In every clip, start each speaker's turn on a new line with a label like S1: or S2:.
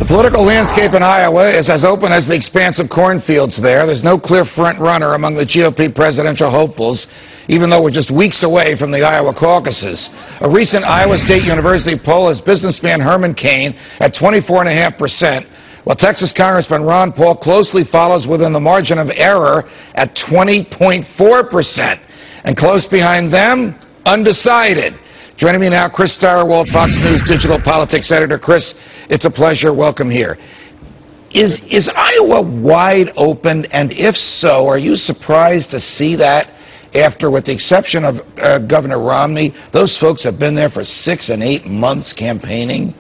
S1: political landscape in Iowa is as open as the expanse of cornfields there. There's no clear front runner among the GOP presidential hopefuls, even though we're just weeks away from the Iowa caucuses. A recent Iowa State University poll has businessman Herman Cain at 24.5%, while Texas Congressman Ron Paul closely follows within the margin of error at 20.4%. And close behind them, undecided. Joining me now, Chris Stirewalt, Fox News digital politics editor. Chris, it's a pleasure. Welcome here. Is Iowa wide open? And if so, are you surprised to see that after, with the exception of Governor Romney, those folks have been there for 6 and 8 months campaigning?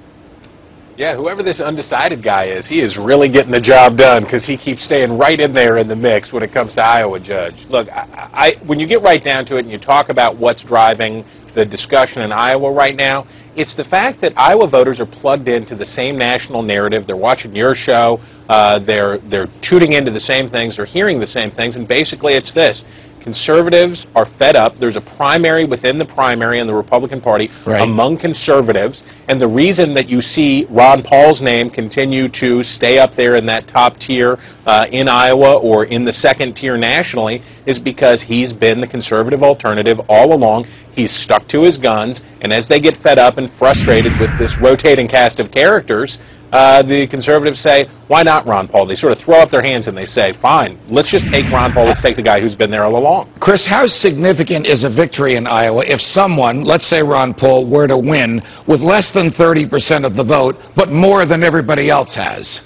S2: Yeah, whoever this undecided guy is, he is really getting the job done because he keeps staying right in there in the mix when it comes to Iowa, Judge. Look, when you get right down to it and you talk about what's driving the discussion in Iowa right now, it's the fact that Iowa voters are plugged into the same national narrative. They're watching your show. They're tuning into the same things. They're hearing the same things. And basically it's this. Conservatives are fed up. There's a primary within the primary in the Republican Party among conservatives. And the reason that you see Ron Paul's name continue to stay up there in that top tier in Iowa or in the second tier nationally is because he's been the conservative alternative all along. He's stuck to his guns. And as they get fed up and frustrated with this rotating cast of characters, the conservatives say, why not Ron Paul? They sort of throw up their hands and they say, fine, let's just take Ron Paul, let's take the guy who's been there all along.
S1: Chris, how significant is a victory in Iowa if someone, let's say Ron Paul, were to win with less than 30% of the vote, but more than everybody else has?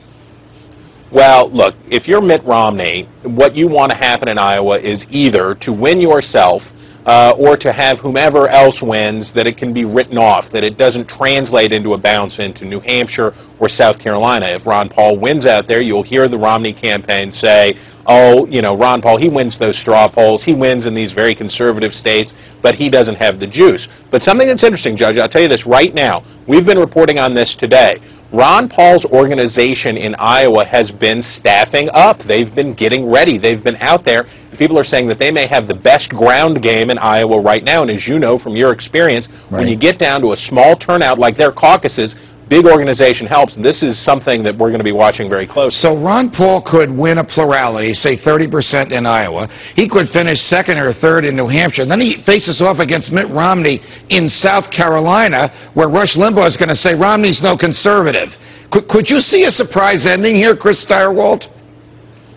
S2: Well, look, if you're Mitt Romney, what you want to happen in Iowa is either to win yourself or to have whomever else wins, that it can be written off, that it doesn't translate into a bounce into New Hampshire or South Carolina. If Ron Paul wins out there, you'll hear the Romney campaign say, oh, you know, Ron Paul, he wins those straw polls, he wins in these very conservative states, but he doesn't have the juice. But something that's interesting, Judge, I'll tell you this right now, we've been reporting on this today. Ron Paul's organization in Iowa has been staffing up. They've been getting ready. They've been out there. People are saying that they may have the best ground game in Iowa right now. And as you know from your experience, when you get down to a small turnout like their caucuses, big organization helps. This is something that we're going to be watching very closely.
S1: So Ron Paul could win a plurality, say 30% in Iowa. He could finish second or third in New Hampshire. Then he faces off against Mitt Romney in South Carolina, where Rush Limbaugh is going to say Romney's no conservative. Could you see a surprise ending here, Chris Stirewalt?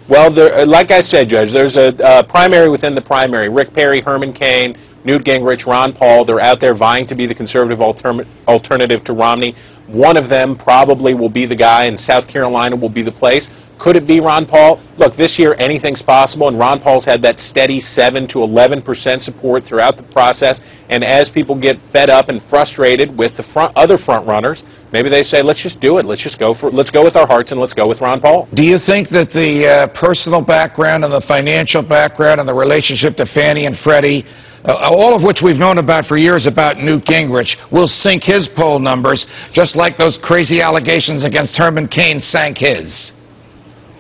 S2: Well, like I said, Judge, there's a primary within the primary. Rick Perry, Herman Cain, Newt Gingrich, Ron Paul, they're out there vying to be the conservative alternative to Romney. One of them probably will be the guy, and South Carolina will be the place. Could it be Ron Paul? Look, this year anything's possible, and Ron Paul's had that steady 7 to 11% support throughout the process. And as people get fed up and frustrated with the other front runners, maybe they say, let's just do it. Let's go with our hearts and let's go with Ron Paul.
S1: Do you think that the personal background and the financial background and the relationship to Fannie and Freddie, all of which we've known about for years about Newt Gingrich, will sink his poll numbers, just like those crazy allegations against Herman Cain sank his?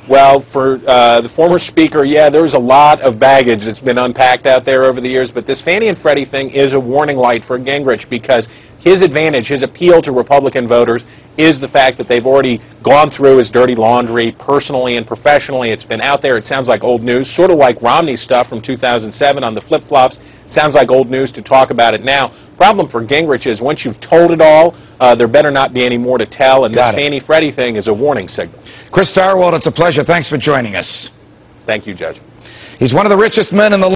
S2: Well, for the former speaker, yeah, there's a lot of baggage that's been unpacked out there over the years, but this Fannie and Freddie thing is a warning light for Gingrich because his advantage, his appeal to Republican voters is the fact that they've already gone through his dirty laundry personally and professionally. It's been out there. It sounds like old news, sort of like Romney's stuff from 2007 on the flip-flops. It sounds like old news to talk about it now. Problem for Gingrich is once you've told it all, there better not be any more to tell, and this Fannie-Freddie thing is a warning signal.
S1: Chris Stirewalt, it's a pleasure. Thanks for joining us.
S2: Thank you, Judge.
S1: He's one of the richest men in the